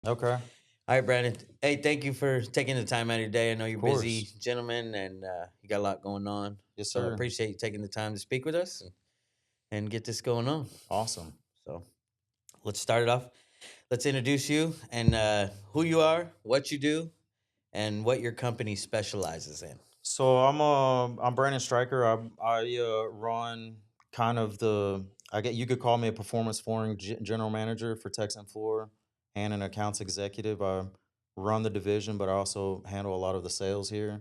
Okay, of All right, Brandon. Hey, thank you for taking the time out of your day. I know you're busy, course. gentlemen, and you got a lot going on. Yes, So I sir. appreciate you taking the time to speak with us and get this going on. Awesome. So let's start it off. Let's introduce you and who you are, what you do, and what your company specializes in. So I'm Brandon Stryker. I run kind of the I get you could call me a performance flooring general manager for Texan Floor and an accounts executive. I run the division, but I also handle a lot of the sales here.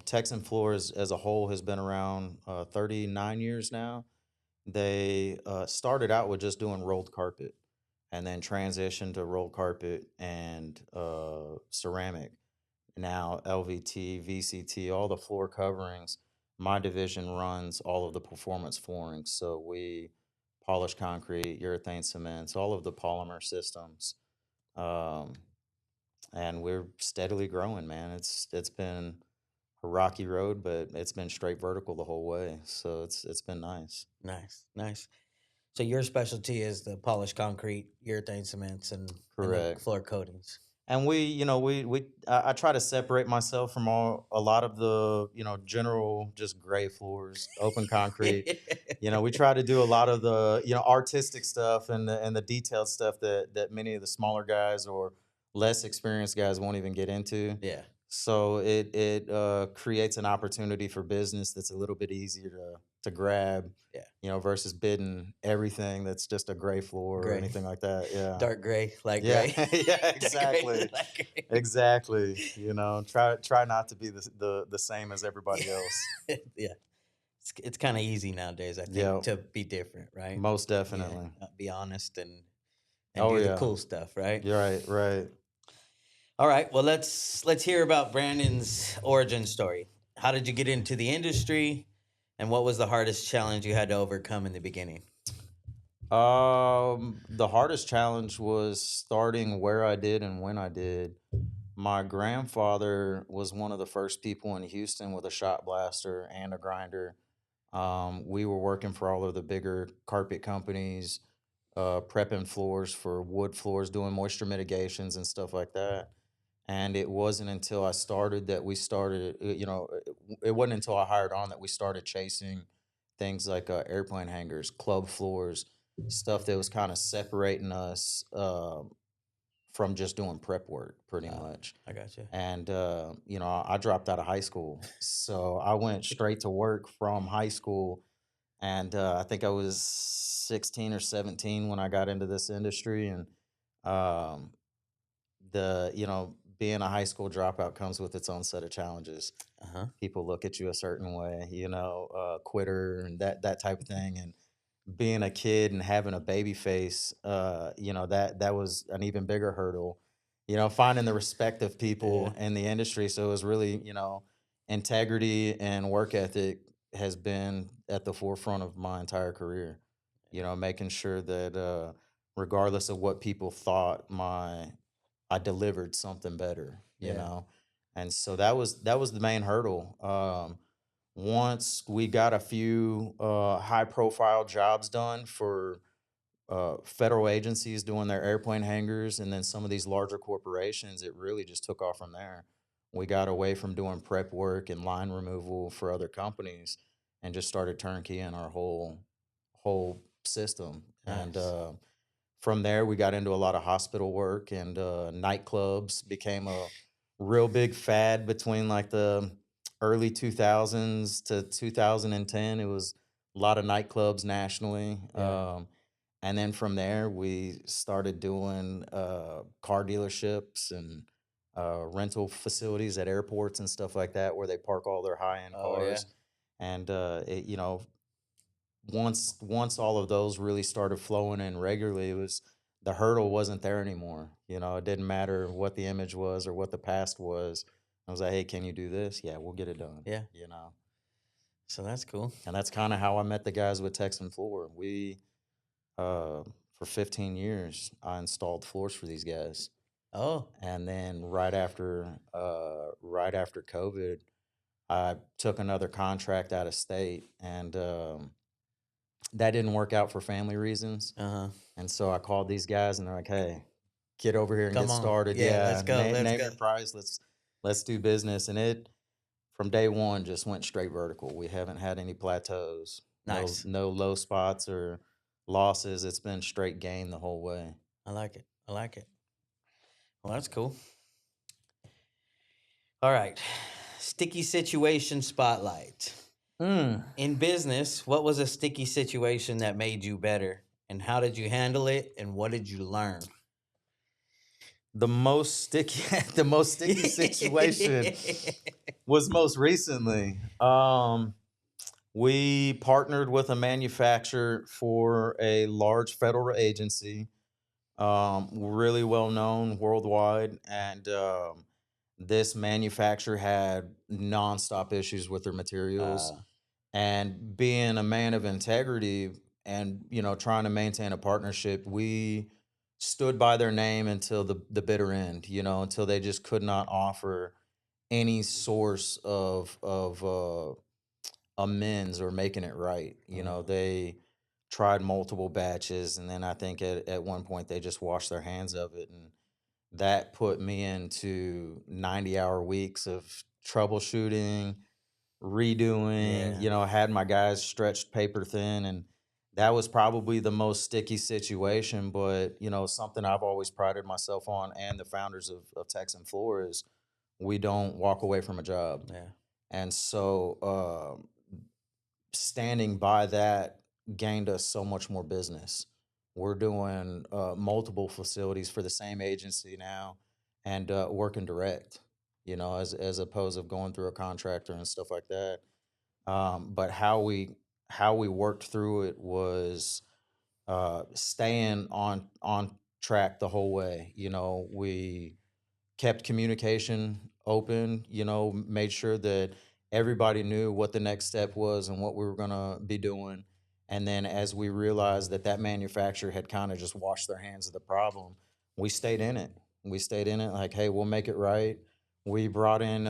Texan Floor as a whole has been around 39 years now. They started out with just doing rolled carpet and then transitioned to rolled carpet and ceramic. Now, LVT, VCT, all the floor coverings. My division runs all of the performance flooring. So we polish concrete, urethane cements, all of the polymer systems. Um, and we're steadily growing, man. It's been a rocky road, but it's been straight vertical the whole way. So it's been nice. Nice, nice. So your specialty is the polished concrete, urethane cements, and the Correct. floor coatings. And I try to separate myself from a lot of the, general just gray floors, open concrete. We try to do a lot of the, artistic stuff and the detailed stuff that many of the smaller guys or less experienced guys won't even get into. Yeah, So it creates an opportunity for business that's a little bit easier to grab, yeah. versus bidding everything that's just a gray floor or Gray, anything like that. Yeah. dark gray, light Yeah, gray, yeah, dark gray, exactly. light gray. Exactly. Try not to be the same as everybody else. Yeah, yeah. It's kind of easy nowadays, I think, Yeah, to be different, right? most Yeah, definitely. be honest and Oh do the yeah. cool stuff, right? You're right, right. All right. Well, let's hear about Brandon's origin story. How did you get into the industry, and what was the hardest challenge you had to overcome in the beginning? The hardest challenge was starting where I did and when I did. My grandfather was one of the first people in Houston with a shot blaster and a grinder. We were working for all of the bigger carpet companies, prepping floors for wood floors, doing moisture mitigations and stuff like that. And it wasn't until I started that we started, it wasn't until I hired on that we started chasing things like airplane hangars, club floors, stuff that was kind of separating us from just doing prep work pretty Oh, much. I got you. And, I dropped out of high school. So I went straight to work from high school. And I think I was 16 or 17 when I got into this industry. And um, being a high school dropout comes with its own set of challenges. Uh huh. People look at you a certain way, quitter and that type of thing. And being a kid and having a baby face, that was an even bigger hurdle. Finding the respect of Yeah. people in the industry. So it was really, integrity and work ethic has been at the forefront of my entire career. Making sure that regardless of what people thought, I delivered something better. Yeah. And so that was the main hurdle. Once we got a few high profile jobs done for federal agencies doing their airplane hangars and then some of these larger corporations, it really just took off from there. We got away from doing prep work and line removal for other companies and just started turnkeying our whole system. And Nice. from there, we got into a lot of hospital work and nightclubs became a real big fad between like the early 2000s to 2010. It was a lot of nightclubs nationally. Yeah. And then from there, we started doing car dealerships and rental facilities at airports and stuff like that, where they park all their high end Oh yeah. cars. And once all of those really started flowing in regularly, it was the hurdle wasn't there anymore. It didn't matter what the image was or what the past was. I was like, hey, can you do this? Yeah, we'll get it done. Yeah. You know, So that's cool. and that's kind of how I met the guys with Texan Floor. We uh, for 15 years, I installed floors for these guys. Oh. And then right after COVID, I took another contract out of state, and that didn't work out for family reasons. Uh huh. And so I called these guys, and they're like, "Hey, get over here and Come get on. started. Yeah, Yeah, let's go. Let's name go. your price. Let's do business. And it from day one just went straight vertical. We haven't had any plateaus, Nice. no low spots or losses. It's been straight gain the whole way. I like it. I like it. Well, that's cool. All right. Sticky situation spotlight. Mm. In business, what was a sticky situation that made you better? And how did you handle it? And what did you learn? The most sticky, the most sticky situation was most recently. We partnered with a manufacturer for a large federal agency, really well known worldwide, and this manufacturer had nonstop issues with their materials. uh, And being a man of integrity and trying to maintain a partnership, we stood by their name until the bitter end, until they just could not offer any source of amends or making it right. uh, They tried multiple batches, and then I think at one point they just washed their hands of it, and that put me into 90-hour weeks of troubleshooting, redoing, yeah. had my guys stretched paper thin, and that was probably the most sticky situation. But, something I've always prided myself on, and the founders of Texan Floor, is we don't walk away from a job. Yeah. And so standing by that gained us so much more business. We're doing multiple facilities for the same agency now, and working direct, as opposed of going through a contractor and stuff like that. But how we worked through it was staying on track the whole way. We kept communication open, made sure that everybody knew what the next step was and what we were going to be doing. And then as we realized that that manufacturer had kind of just washed their hands of the problem, we stayed in it. We stayed in it like, hey, we'll make it right. We brought in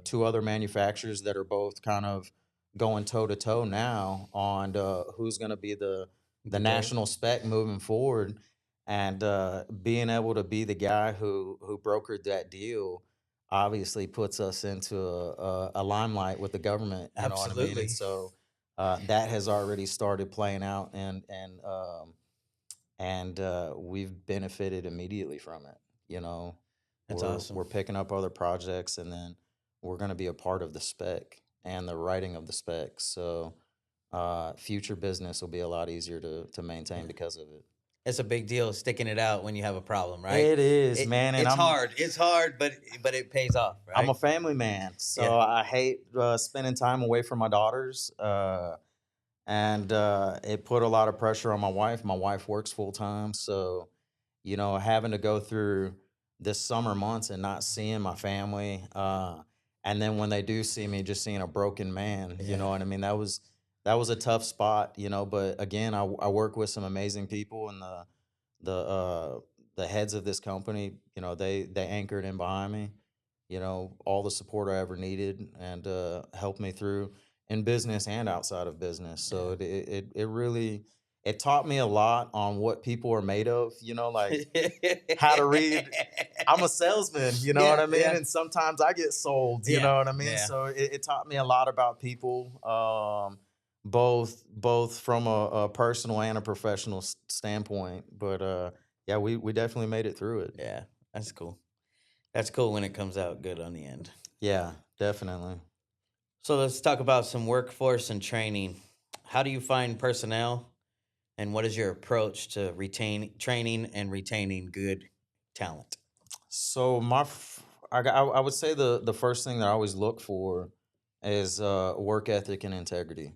two other manufacturers that are both kind of going toe to toe now on who's going to be the The go. national spec moving forward. And being able to be the guy who brokered that deal obviously puts us into a limelight with the government. You know what I mean? And Absolutely. so that has already started playing out, and we've benefited immediately from it. You know, That's we're awesome. we're picking up other projects, and then we're going to be a part of the spec and the writing of the spec. So future business will be a lot easier to maintain Yeah. because of it. It's a big deal sticking it out when you have a problem, right? It is, It man, and it's hard. It's hard, but it pays off, I'm right? a family man, Yeah. so I hate spending time away from my daughters, and it put a lot of pressure on my wife. My wife works full time, so having to go through this summer months and not seeing my family, and then when they do see me, just seeing a broken man. You know Yeah. what I mean? That was a tough spot, But again, I work with some amazing people, and the heads of this company, they anchored in behind me, all the support I ever needed, and helped me through in business and outside of business. So it really it taught me a lot on what people are made of, like how to read. I'm a salesman, you know what Yeah, I mean? yeah, And sometimes I get sold, you yeah, know what I mean? yeah, So it taught me a lot about people, both from a personal and a professional standpoint. But yeah, we definitely made it through it. yeah. That's cool. That's cool when it comes out good on the end. Yeah, definitely. So let's talk about some workforce and training. How do you find personnel, and what is your approach to training and retaining good talent? So I would say the first thing that I always look for is work ethic and integrity.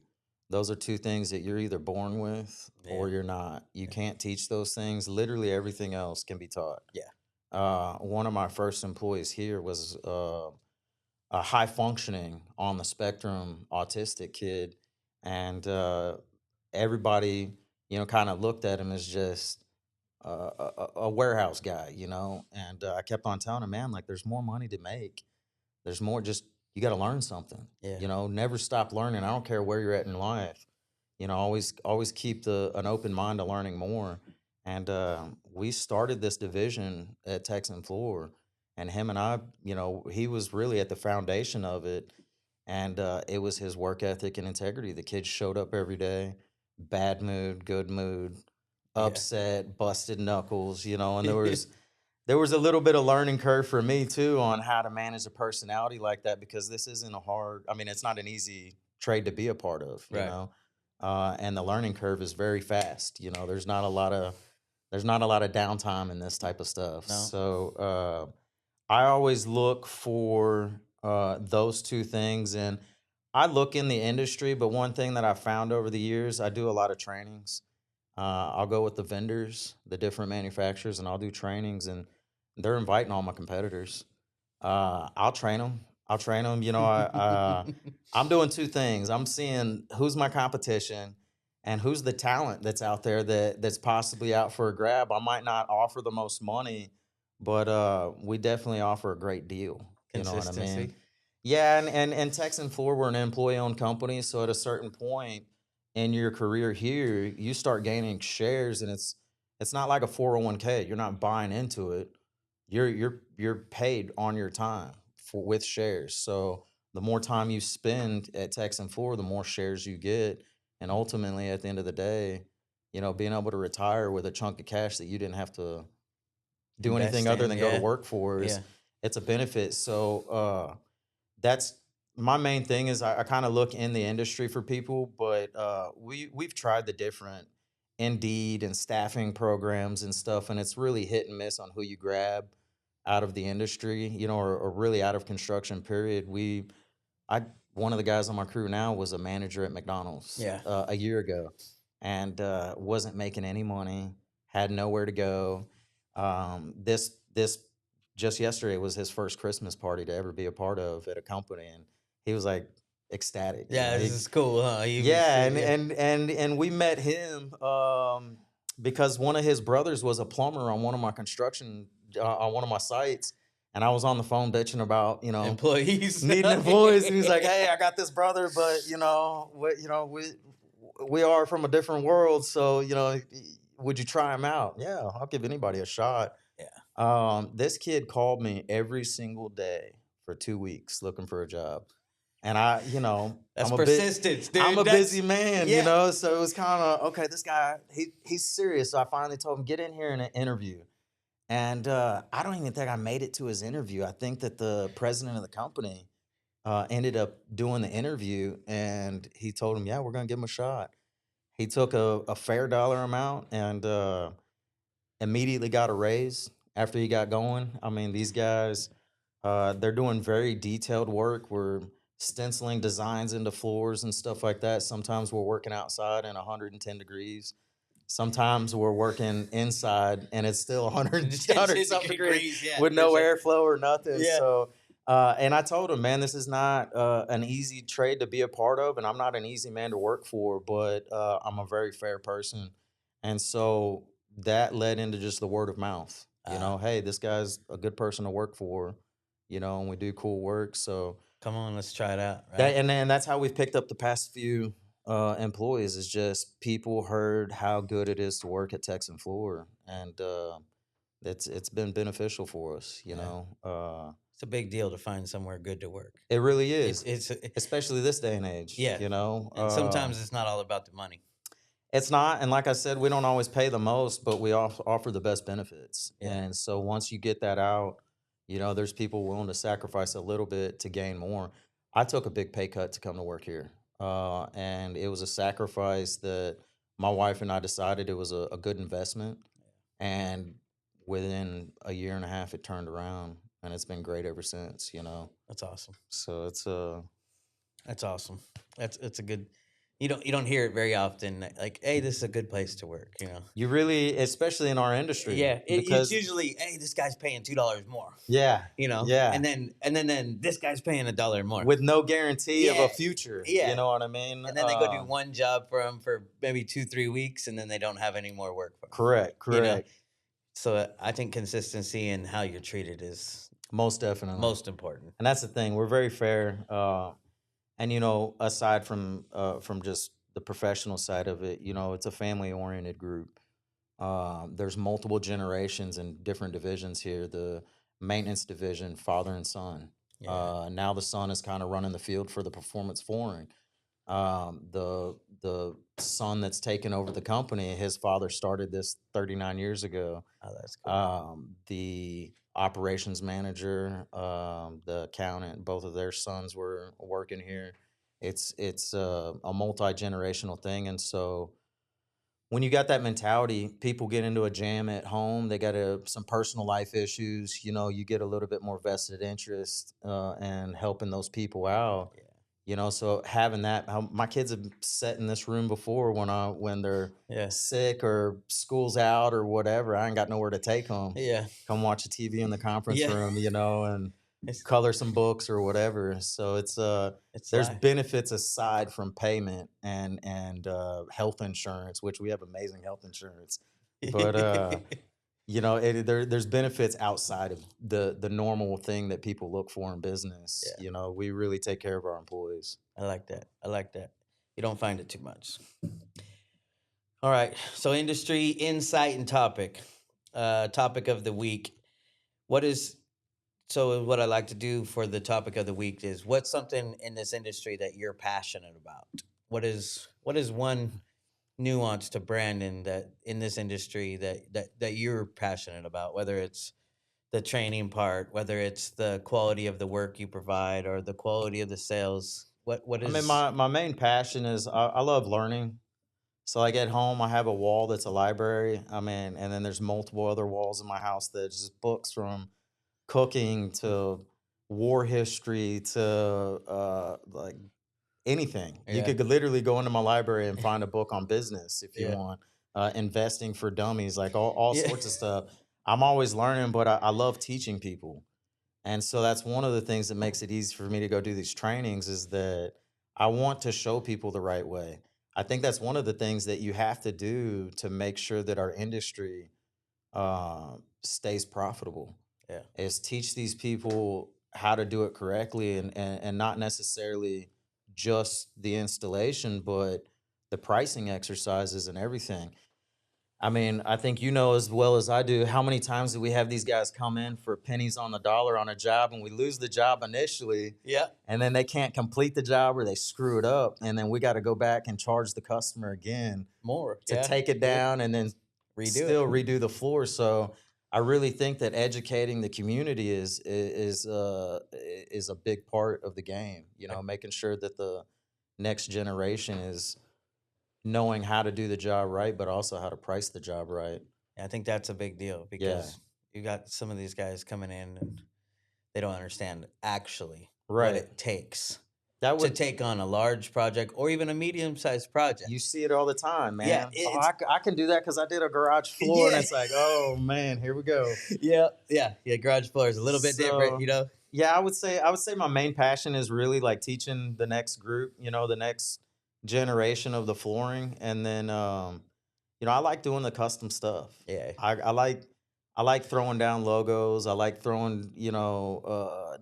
Those are two things that you're either born with Yeah, or you're not. You yeah, can't teach those things. Literally everything else can be taught. yeah, One of my first employees here was a high functioning on the spectrum autistic kid, and everybody kind of looked at him as just a warehouse guy, and I kept on telling him, man, like there's more money to make. There's more. Just you got to learn something. yeah, Never stop learning. I don't care where you're at in life. Always keep an open mind to learning more. and we started this division at Texan Floor, and him and I, he was really at the foundation of it, and it was his work ethic and integrity. The kids showed up every day, bad mood, good mood, Yeah. upset, busted knuckles, and there was a little bit of learning curve for me too on how to manage a personality like that, because this isn't a hard, I mean, it's not an easy trade to be a part of, Right. and the learning curve is very fast. There's not a lot of downtime in this type of stuff. No. So I always look for those two things, and I look in the industry. But one thing that I found over the years, I do a lot of trainings. I'll go with the vendors, the different manufacturers, and I'll do trainings, and they're inviting all my competitors. I'll train them. I'll train them. I'm doing two things. I'm seeing who's my competition and who's the talent that's out there that's possibly out for a grab. I might not offer the most money, but we definitely offer a great deal. You know what I mean? Consistency. Yeah, and Texan Floor, we're an employee-owned company, so at a certain point in your career here, you start gaining shares, and it's not like a 401k. You're not buying into it. You're paid on your time with shares. So the more time you spend at Texan Floor, the more shares you get, and ultimately at the end of the day, being able to retire with a chunk of cash that you didn't have to do anything Invest other in. than go to Yeah. work for is Yeah. it's a benefit. So that's my main thing is I kind of look in the industry for people, but we've tried the different Indeed and staffing programs and stuff, and it's really hit and miss on who you grab out of the industry, or really out of construction. Period. I One of the guys on my crew now was a manager at McDonald's Yeah. a year ago, and wasn't making any money, had nowhere to go. This just yesterday was his first Christmas party to ever be a part of at a company, and he was like ecstatic. Yeah. This is cool, huh? Yeah, and Yeah. we met him because one of his brothers was a plumber on one of my construction on one of my sites, and I was on the phone bitching about Employees. needing employees, and he's like, "Hey, I got this brother, but we are from a different world, so would you try him out?" Yeah, I'll give anybody a shot. Yeah. This kid called me every single day for 2 weeks looking for a job, and That's persistence, I'm a dude. busy man, Yeah. so it was kind of okay. This guy, he's serious. So I finally told him, get in here in an interview. And I don't even think I made it to his interview. I think that the president of the company ended up doing the interview, and he told him, "Yeah, we're gonna give him a shot." He took a fair dollar amount and immediately got a raise after he got going. I mean, these guys, they're doing very detailed work. We're stenciling designs into floors and stuff like that. Sometimes we're working outside in 110 degrees. Sometimes we're working inside and it's still 100, 100 something degrees Degrees. Yeah. with For no sure. airflow or nothing. Yeah. So, and I told him, man, this is not an easy trade to be a part of, and I'm not an easy man to work for, but I'm a very fair person. And so that led into just the word of mouth. Hey, this guy's a good person to work for, and we do cool work. So Come on, let's try it out. that Right. and then that's how we've picked up the past few employees is just people heard how good it is to work at Texan Floor, and it's been beneficial for us. Yeah. It's a big deal to find somewhere good to work. It really It's is, it's especially this day and age. yeah. And sometimes it's not all about the money. It's not, and like I said, we don't always pay the most, but we offer the best benefits. Yeah. And so once you get that out, there's people willing to sacrifice a little bit to gain more. I took a big pay cut to come to work here, and it was a sacrifice that my wife and I decided it was a good investment. And within a year and a half, it turned around, and it's been great ever since. That's awesome. So it's That's awesome. That's a good. You don't hear it very often. Like, hey, this is a good place to work. you really, especially in our industry, Yeah. It's because usually, hey, this guy's paying $2 more. yeah, yeah. And then this guy's paying $1 more. With no guarantee of Yeah. a future. You Yeah. know what I mean? And then they go do one job for them for maybe 2-3 weeks, and then they don't have any more work for 'em. Correct, correct. So I think consistency and how you're treated is Most definitely. most important. And that's the thing. We're very fair. And aside from just the professional side of it, it's a family oriented group. There's multiple generations and different divisions here. The maintenance division, father and son. Yeah. Now the son is kind of running the field for the performance flooring. The son that's taken over the company, his father started this 39 years ago. Oh, that's cool. The operations manager, the accountant, both of their sons were working here. It's a multi-generational thing, and so when you got that mentality, people get into a jam at home. They got some personal life issues. You get a little bit more vested interest in helping those people out. Yeah. So having that, my kids have sat in this room before when they're Yeah. sick or school's out or whatever. I ain't got nowhere to take them. Yeah. Come watch a TV in the conference Yeah. room, and It's color some books or whatever. So it's there's life. benefits aside from payment and health insurance, which we have amazing health insurance. But there's benefits outside of the normal thing that people look for in business. Yeah. We really take care of our employees. I like that. I like that. You don't find it too much. All right. So industry insight and topic. Topic of the week. What is so what I like to do for the topic of the week is what's something in this industry that you're passionate about? What is one nuance to Brandon that in this industry that you're passionate about, whether it's the training part, whether it's the quality of the work you provide or the quality of the sales. What I mean, is my main passion is I love learning. So like at home, I have a wall that's a library. I mean, and then there's multiple other walls in my house that's just books from cooking to war history to like anything. You yeah. could literally go into my library and find a book on business if you Yeah. want, investing for dummies, like all Yeah. sorts of stuff. I'm always learning, but I love teaching people. And so that's one of the things that makes it easy for me to go do these trainings is that I want to show people the right way. I think that's one of the things that you have to do to make sure that our industry stays profitable Yeah. is teach these people how to do it correctly and not necessarily just the installation, but the pricing exercises and everything. I mean, I think you know as well as I do, how many times do we have these guys come in for pennies on the dollar on a job and we lose the job initially Yeah. and then they can't complete the job or they screw it up. And then we got to go back and charge the customer again More. to Yeah. take it Do it. down and then Redo it. still redo the floor. So I really think that educating the community is a big part of the game. Making sure that the next generation is knowing how to do the job right, but also how to price the job right. I think that's a big deal Yeah, because you got some of these guys coming in and they don't understand actually what right. it takes That to would take on a large project or even a medium-sized project. You see it all the time, Yeah, man. Oh, it's I can do that because I did a garage floor, and yeah, it's like, oh man, here we go. yeah, yeah, yeah. Garage floor is a little bit different, So yeah, I would say my main passion is really like teaching the next group, the next generation of the flooring, and then I like doing the custom stuff. Yeah, I like throwing down logos. I like throwing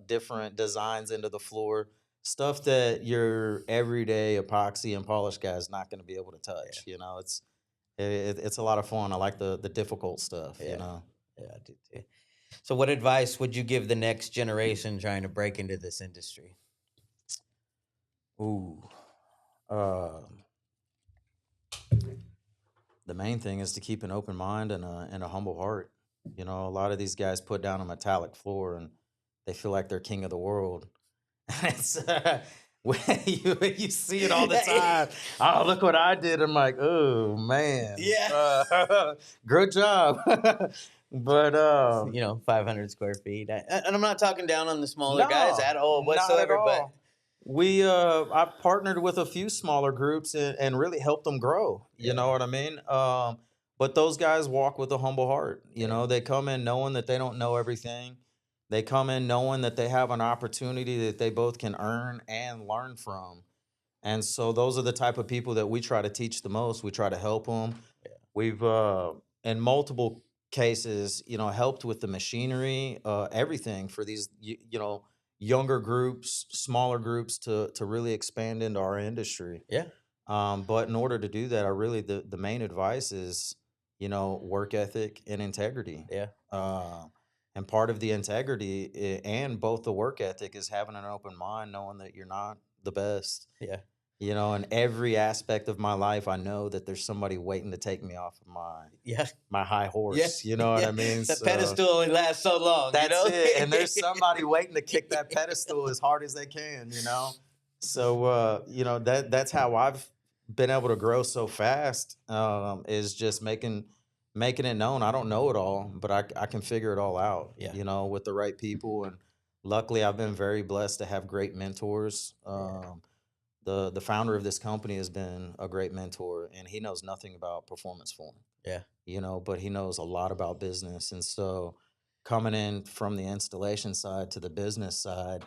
different designs into the floor, stuff that your everyday epoxy and polish guy is not going to be able to yeah, touch. It's a lot of fun. I like the difficult stuff. yeah, yeah. I do too. So, what advice would you give the next generation trying to break into this industry? Ooh. Um, the main thing is to keep an open mind and a humble heart. A lot of these guys put down a metallic floor and they feel like they're king of the world. It's when you see it all the time. Oh, look what I did! I'm like, oh man, Yeah. good job. But 500 square feet. And I'm not talking down on the smaller guys no, at all not at whatsoever, but all. I partnered with a few smaller groups and really helped them grow. You know yeah, what I mean? But those guys walk with a humble heart. yeah, They come in knowing that they don't know everything. They come in knowing that they have an opportunity that they both can earn and learn from. And so those are the type of people that we try to teach the most. We try to help them. yeah, We've in multiple cases, helped with the machinery, everything for these, younger groups, smaller groups to really expand into our industry. yeah, But in order to do that, I really the main advice is work ethic and integrity. Yeah. And part of the integrity and both the work ethic is having an open mind, knowing that you're not the best. Yeah. In every aspect of my life, I know that there's somebody waiting to take me off of Yeah. my high Yeah. horse. You know what I mean? The So pedestal only lasts so long. that's it. And there's somebody waiting to kick that pedestal as hard as they can. So that's how I've been able to grow so fast. Is just making it known. I don't know it all, but I can figure it all out. Yeah. With the right people, and luckily I've been very blessed to have great mentors. The founder of this company has been a great mentor, and he knows nothing about performance flooring. Yeah. But he knows a lot about business. And so coming in from the installation side to the business side,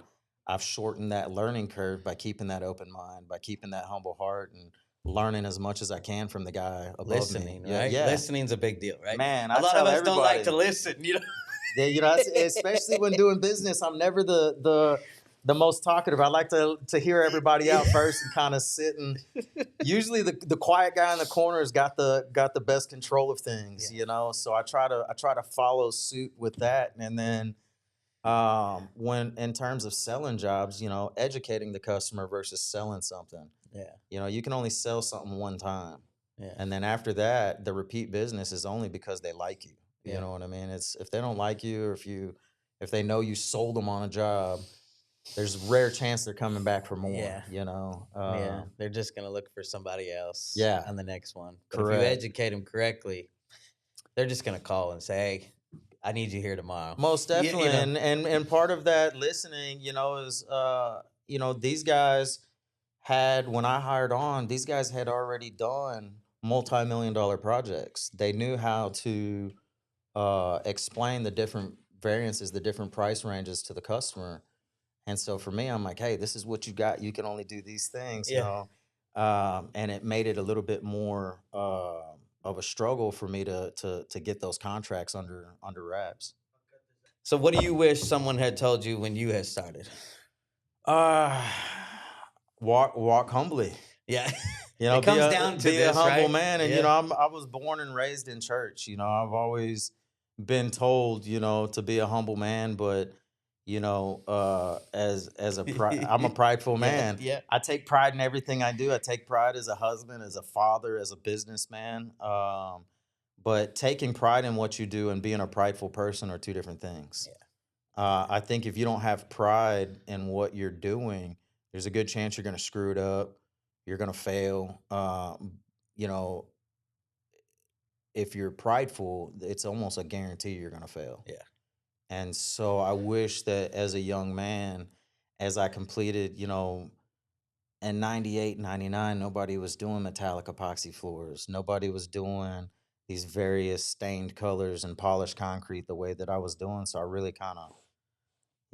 I've shortened that learning curve by keeping that open mind, by keeping that humble heart, and learning as much as I can from the guy above Listening, me. Yeah, right? yeah. Listening's a big deal, right? Man, A I lot of tell us don't like everybody. to listen, Especially when doing business, I'm never the most talkative. I like to hear everybody out first and kind of sit and usually the quiet guy in the corner has got the best control of things. So I try to follow suit with that. And then when in terms of selling jobs, educating the customer versus selling something. Yeah. You can only sell something one time. Yeah. And then after that, the repeat business is only because they like you. You Yeah. know what I mean? It's if they don't like you, or if they know you sold them on a job, there's rare chance they're coming back for more. Yeah. Yeah. They're just gonna look for somebody else. Yeah. On the next one. But if Correct. you educate them correctly, they're just gonna call and say, "Hey, I need you here tomorrow." Most definitely. And part of that listening, is these guys when I hired on, these guys had already done multi-million-dollar projects. They knew how to explain the different variances, the different price ranges to the customer. And so for me, I'm like, hey, this is what you got. You can only do these things, Yeah. and it made it a little bit more of a struggle for me to get those contracts under wraps. So what do you wish someone had told you when you had started? Uh walk humbly. Yeah. Be It comes a down to be a this, humble right? man. And Yeah. I was born and raised in church. I've always been told, to be a humble man, but I'm a prideful Yeah. man. Yeah. I take pride in everything I do. I take pride as a husband, as a father, as a businessman. But taking pride in what you do and being a prideful person are two different things. Yeah. I think if you don't have pride in what you're doing, there's a good chance you're going to screw it up. You're going to fail. You know, if you're prideful, it's almost a guarantee you're going to fail. Yeah. And so I wish that as a young man, as I completed, in 98, 99, nobody was doing metallic epoxy floors. Nobody was doing these various stained colors and polished concrete the way that I was doing. So I really kind of,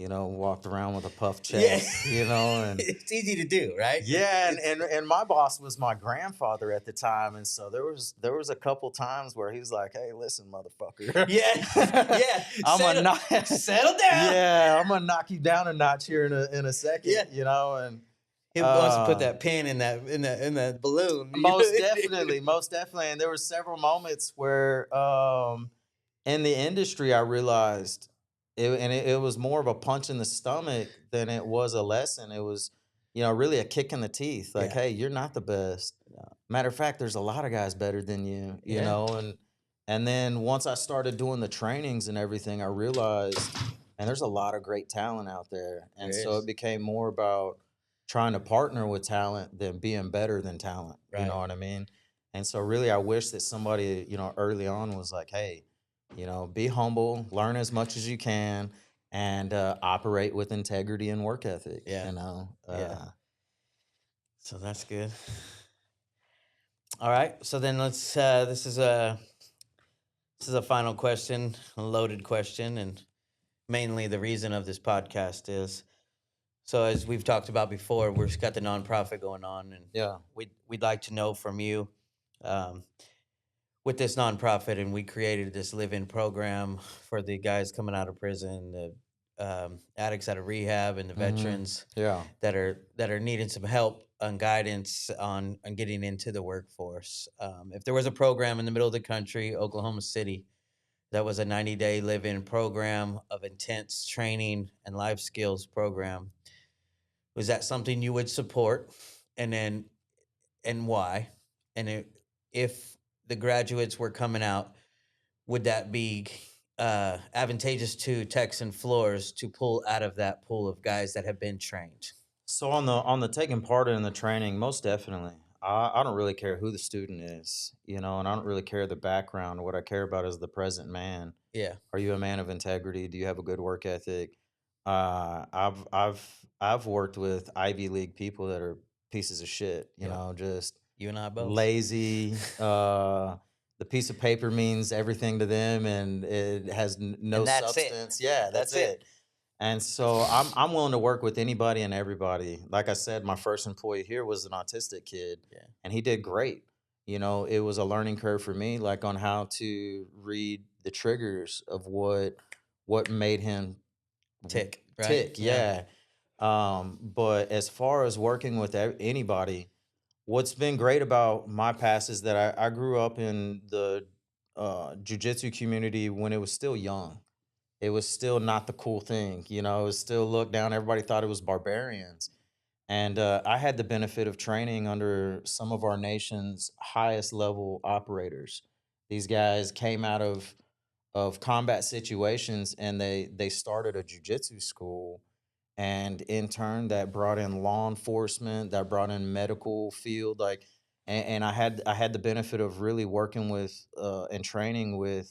walked around with a puff Yeah. chest, and It's easy to do, right? yeah, and my boss was my grandfather at the time, and so there was a couple times where he was like, "Hey, listen, motherfucker, Yeah. Yeah. Settle down. Yeah, I'm gonna knock you down a notch here in a second, Yeah. and He wants to put that pin in that balloon. most definitely, and there were several moments where in the industry I realized it was more of a punch in the stomach than it was a lesson. It was, really a kick in the teeth. Like, Yeah. hey, you're not the best. Matter of fact, there's a lot of guys better than you, Yeah. and then once I started doing the trainings and everything, I realized, and there's a lot of great talent out there. And There so is. it became more about trying to partner with talent than being better than talent. You Right. know what I mean? And so really I wish that somebody, early on was like, hey, be humble, learn as much as you can, and operate with integrity and work ethic. Yeah. Yeah. So that's good. All right. So then let's. This is a final question, a loaded question, and mainly the reason of this podcast is. So as we've talked about before, we've got the nonprofit going on, and Yeah. we'd like to know from you, with this nonprofit, and we created this live-in program for the guys coming out of prison, the addicts out of rehab, and the Mhm. veterans Yeah. that are needing some help guidance on getting into the workforce. If there was a program in the middle of the country, Oklahoma City, that was a 90-day live-in program of intense training and life skills program, was that something you would support? And then, and why? And if the graduates were coming out, would that be advantageous to Texan floors to pull out of that pool of guys that have been trained? So on the taking part in the training, most definitely. I don't really care who the student is, and I don't really care the background. What I care about is the present man. Yeah, Are you a man of integrity? Do you have a good work ethic? I've worked with Ivy League people that are pieces of shit, yep. just You and I both. lazy. The piece of paper means everything to them, and it has no And that's it. substance. Yeah, that's That's it. it. And so I'm willing to work with anybody and everybody. Like I said, my first employee here was an autistic kid, Yeah. and he did great. It was a learning curve for me, like on how to read the triggers of what made him Tick, right? tick. Yeah. Yeah. But as far as working with anybody, what's been great about my past is that I grew up in the jujitsu community when it was still young. It was still not the cool thing, it was still looked down. Everybody thought it was barbarians. And I had the benefit of training under some of our nation's highest level operators. These guys came out of combat situations, and they started a jujitsu school, and in turn that brought in law enforcement, that brought in medical field, like, and I had the benefit of really working with and training with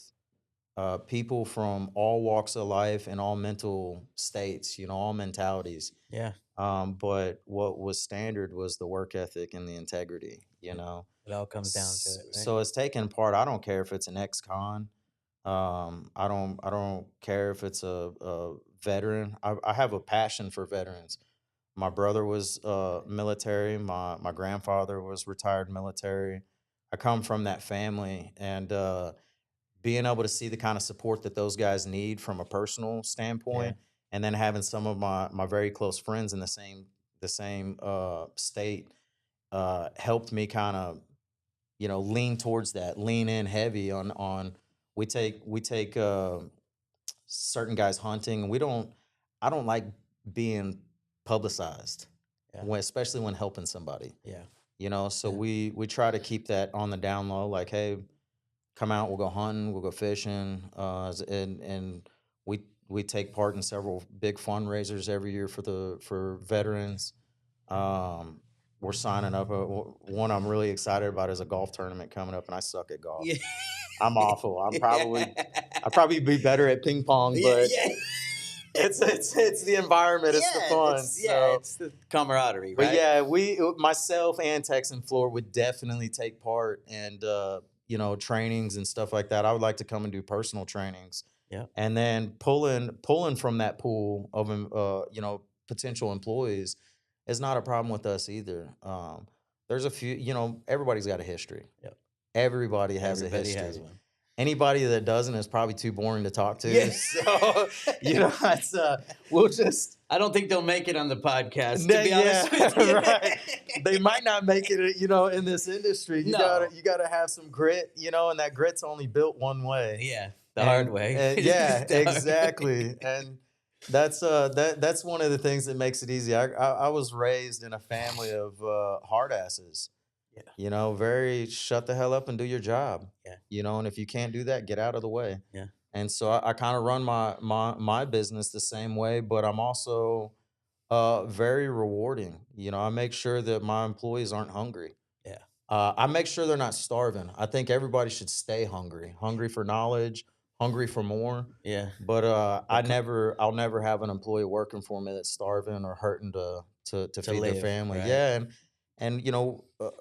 people from all walks of life and all mental states, all mentalities. Yeah. But what was standard was the work ethic and the integrity, It, it all comes down to it, right? So it's taken part. I don't care if it's an ex-con. I don't care if it's a veteran. I have a passion for veterans. My brother was military. My grandfather was retired military. I come from that family, and being able to see the kind of support that those guys need from a personal Yeah. standpoint, and then having some of my very close friends in the same state helped me kind of lean towards that, lean in heavy on. We take certain guys hunting, and we don't. I don't like being publicized Yeah. when, especially when helping somebody. Yeah. So Yeah. we try to keep that on the down low. Like, hey, come out, we'll go hunting, we'll go fishing, and we take part in several big fundraisers every year for veterans. Um, we're signing up. One I'm really excited about is a golf tournament coming up, and I suck at golf. Yeah. I'm awful. I'd Yeah. probably be better at ping pong, Yeah. but Yeah. it's the environment, it's the fun. So, It's the camaraderie, but right? yeah, myself and Tex and Floor would definitely take part, and trainings and stuff like that. I would like to come and do personal trainings, Yeah. and then pulling from that pool of potential employees is not a problem with us either. There's a few, everybody's got a history. Yep. Everybody has a Everybody has history. one. Anybody that doesn't is probably too boring to talk Yeah. to. So, it's we'll just I don't think they'll make it on the podcast, to be honest yeah, with you. right. They might not make it, in this industry. You No. gotta have some grit, and that grit's only built one way. Yeah. The hard And way. yeah, The hard exactly. way. And that's one of the things that makes it easy. I was raised in a family of hard asses. Yeah. Very shut the hell up and do your job. Yeah. And if you can't do that, get out of the way. Yeah. And so I kind of run my business the same way, but I'm also very rewarding. I make sure that my employees aren't hungry. Yeah. I make sure they're not starving. I think everybody should stay hungry, hungry for knowledge, hungry for more. Yeah. But But I'll never have an employee working for me that's starving or hurting to to feed their live, family. right? Yeah, and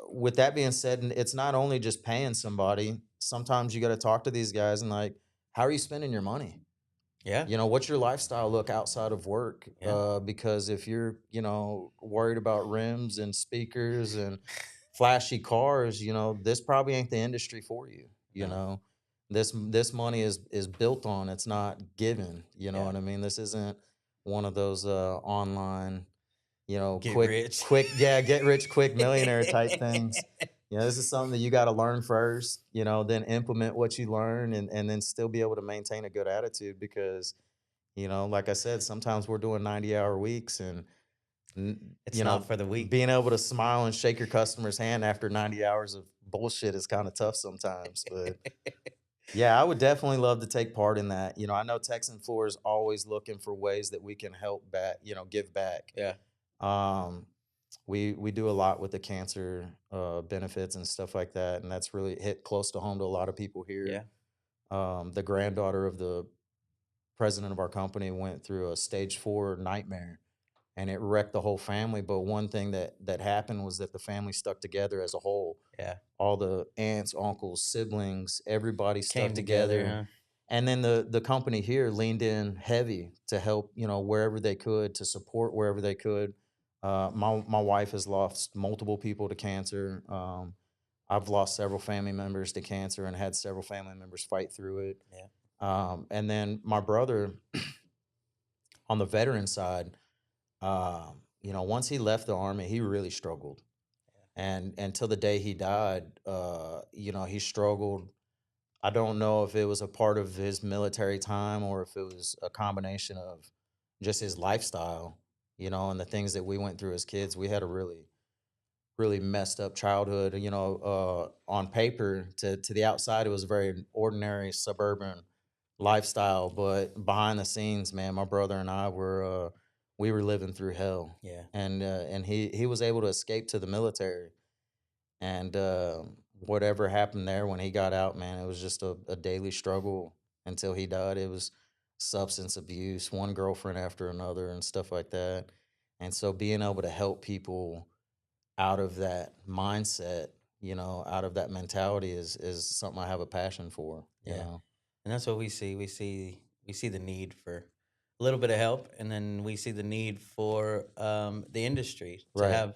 with that being said, and it's not only just paying somebody. Sometimes you got to talk to these guys and, like, how are you spending your money? Yeah. What's your lifestyle look outside of work? Yeah. Because if you're, worried about rims and speakers and flashy cars, this probably ain't the industry for you. No. This money is built on, it's not given. You know Yeah. what I mean? This isn't one of those online. Get rich. quick, yeah, get rich quick millionaire type things. This is something that you got to learn first, then implement what you learn, and then still be able to maintain a good attitude because, like I said, sometimes we're doing 90-hour weeks and, It's not for the weak. being able to smile and shake your customer's hand after 90 hours of bullshit is kind of tough sometimes. But yeah, I would definitely love to take part in that. I know Texan Floor is always looking for ways that we can help back, give back. Yeah. Um, we do a lot with the cancer benefits and stuff like that, and that's really hit close to home to a lot of people Yeah. here. The granddaughter of the president of our company went through a stage 4 nightmare, and it wrecked the whole family. But one thing that happened was that the family stuck together as a whole. Yeah. All the aunts, uncles, siblings, everybody stuck Came together, together. huh? And then the company here leaned in heavy to help, wherever they could, to support wherever they could. My wife has lost multiple people to cancer. I've lost several family members to cancer and had several family members fight through it. Yeah. And then my brother on the veteran side, once he left the army, he really struggled. And until the day he died, he struggled. I don't know if it was a part of his military time or if it was a combination of just his lifestyle, and the things that we went through as kids. We had a really, really messed up childhood. On paper, to the outside, it was a very ordinary suburban lifestyle, but behind the scenes, man, my brother and I were we were living through hell. Yeah. And he was able to escape to the military, and whatever happened there when he got out, man, it was just a daily struggle until he died. It was substance abuse, one girlfriend after another, and stuff like that. And so being able to help people out of that mindset, out of that mentality is something I have a passion for. Yeah. And that's what we see. We see the need for a little bit of help, and then we see the need for the industry to Right. have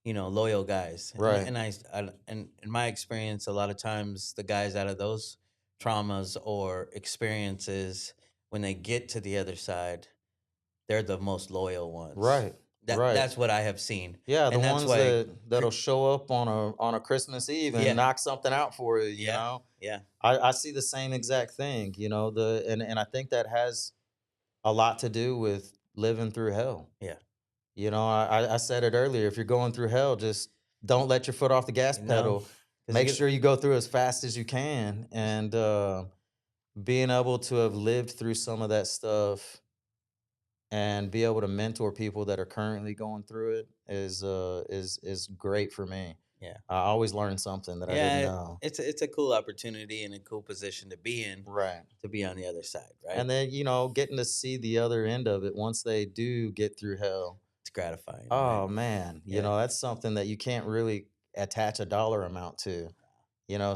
loyal guys. Right. And in my experience, a lot of times the guys out of those traumas or experiences, when they get to the other side, they're the most loyal ones. Right. That's what I have seen. Yeah, the And that's ones why that'll show up on a Christmas Eve and Yeah. knock something out for you. Yeah. Yeah. I see the same exact thing. And I think that has a lot to do with living through hell. Yeah. I said it earlier. If you're going through hell, just don't let your foot off the gas pedal. 'Cause you Make get- sure you go through as fast as you can. And being able to have lived through some of that stuff and be able to mentor people that are currently going through it is great for me. Yeah. I always learn something that I didn't Yeah, know. it's a cool opportunity and a cool position to be in, Right. to be on the other side, right? And then, getting to see the other end of it once they do get through hell. It's gratifying. Oh right? man, Yeah. that's something that you can't really attach a dollar amount to.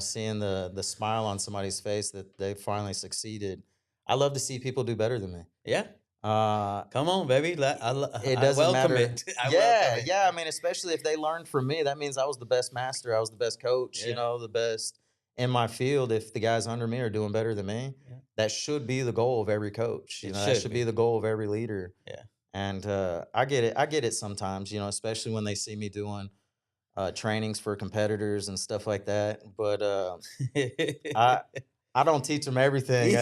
Seeing the smile on somebody's face that they finally succeeded. I love to see people do better than me. Yeah. Uh, Come on, baby. it I doesn't welcome matter. it. I Yeah, welcome it. yeah. I mean, especially if they learned from me, that means I was the best master. I was the best coach. Yeah. The best in my field. If the guys under me are doing better than me, Yeah. that should be the goal of every coach. It That should should be. be the goal of every leader. Yeah. And I get it. I get it sometimes. Especially when they see me doing trainings for competitors and stuff like that. But I I don't teach them everything.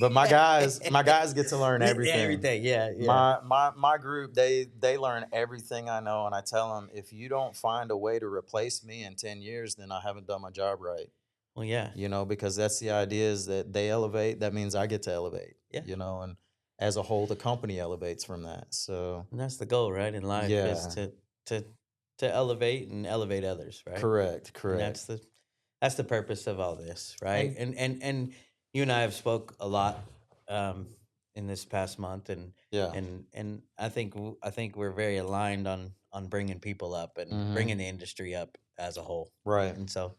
But my guys get to learn everything. Everything. Yeah. Yeah. My group, they learn everything I know, and I tell them, if you don't find a way to replace me in 10 years, then I haven't done my job right. Well, yeah. Because that's the idea, is that they elevate, that means I get to elevate. Yeah. And as a whole, the company elevates from that. So And that's the goal, right? In life is yeah, to elevate and elevate others, right? correct. And that's the purpose of all this, right? And you and I have spoke a lot in this past month, and Yeah. and I think we're very aligned on bringing people up and Mhm. bringing the industry up as a whole, Right. and so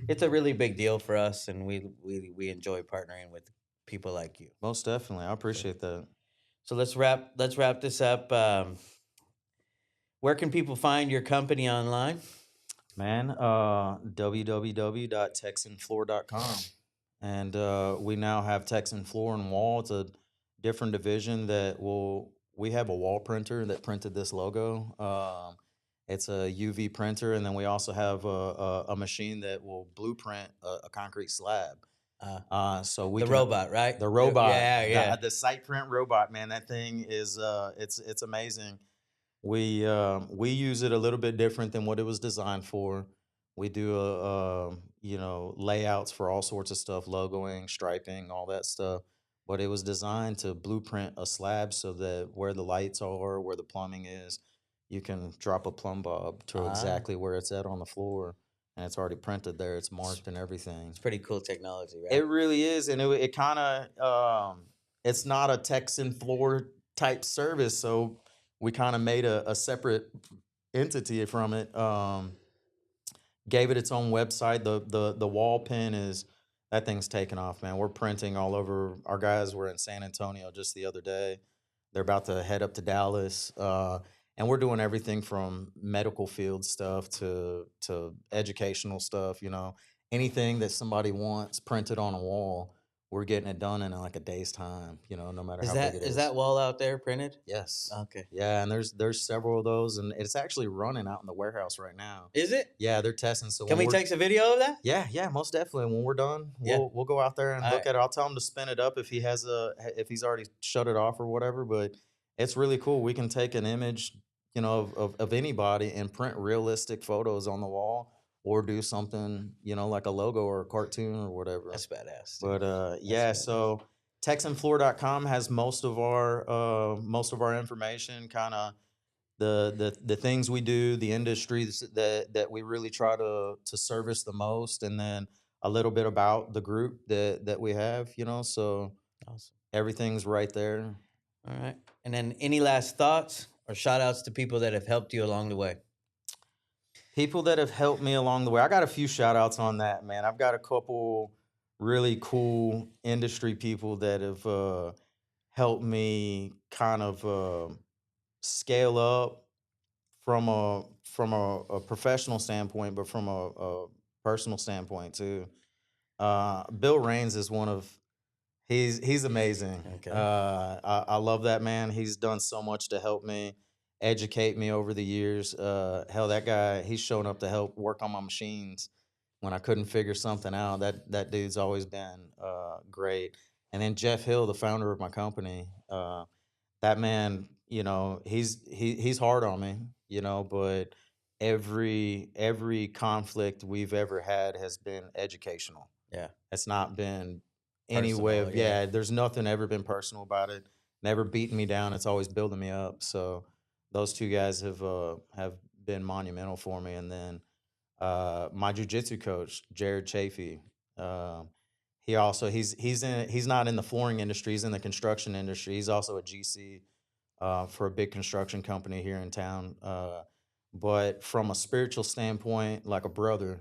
it's a really big deal for us, and we enjoy partnering with people like you. Most definitely. I appreciate that. So let's wrap this up. Where can people find your company online? Man, www.texanfloor.com. And we now have Texan Floor and Wall. It's a different division that will we have a wall printer that printed this logo. It's a UV printer, and then we also have a machine that will blueprint a concrete slab. Uh, So we the can robot, right? the robot, Yeah, yeah. the site print robot, man. That thing is it's amazing. We use it a little bit different than what it was designed for. We do you know, layouts for all sorts of stuff, logoing, striping, all that stuff. But it was designed to blueprint a slab so that where the lights are, where the plumbing is, you can drop a plumb bob to Ah, exactly where it's at on the floor, and it's already printed there. It's it's, marked and everything. it's pretty cool technology, right? It really is, and it kind of it's not a Texan floor type service, so we kind of made a separate entity from it. Gave it its own website. The wall pin is that thing's taken off, man. We're printing all over. Our guys were in San Antonio just the other day. They're about to head up to Dallas, and we're doing everything from medical field stuff to educational stuff. You know, anything that somebody wants printed on a wall, we're getting it done in like a day's time. You know, no matter Is how big it that is is. that wall out there printed? Yes. Okay. Yeah, and there's several of those, and it's actually running out in the warehouse right now. Is it? Yeah, they're testing. So Can when we we're take some video of that? yeah, yeah, most definitely. When we're done, Yeah. we'll go out there and All look right. at it. I'll tell him to spin it up if he's already shut it off or whatever. But it's really cool. We can take an image, you know, of anybody and print realistic photos on the wall, or do something, you know, like a logo or a cartoon or whatever. That's badass. Dude. But That's yeah, badass. so texandfloor.com has most of our information, kind of the things we do, the industries that we really try to service the most, and then a little bit about the group that we have, you know. So Awesome. everything's right there. All right. And then any last thoughts or shout outs to people that have helped you along the way? People that have helped me along the way. I got a few shout outs on that, man. I've got a couple really cool industry people that have helped me kind of scale up from a professional standpoint, but from a personal standpoint too. Bill Raines is one of he's amazing. Okay. I love that man. He's done so much to help me, educate me over the years. Hell, that guy, he's shown up to help work on my machines when I couldn't figure something out. That dude's always been great. And then Jeff Hill, the founder of my company, that man, you know, he's hard on me, you know, but every conflict we've ever had has been educational. Yeah. It's not been any way Personal, of yeah. there's nothing ever been personal about it. Never beating me down. It's always building me up. So those two guys have been monumental for me. And then my jujitsu coach, Jared Chafee, he also he's not in the flooring industry, he's in the construction industry. He's also a GC for a big construction company here in town. But from a spiritual standpoint, like a brother,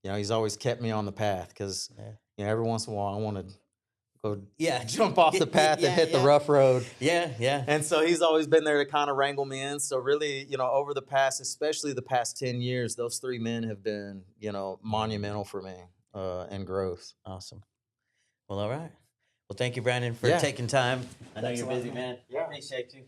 you know, he's always kept me on the path because, Yeah. you know, every once in a while I want to go Yeah. jump off the path Yeah, and hit the yeah. rough road. Yeah, yeah. And so he's always been there to kind of wrangle me in. So really, you know, over the past, especially the past 10 years, those three men have been, you know, monumental for me and growth. Awesome. Well, all right. Well, thank you, Brandon, for Yeah. taking time. I know Thanks you're a lot, busy, man. Yeah. Appreciate you.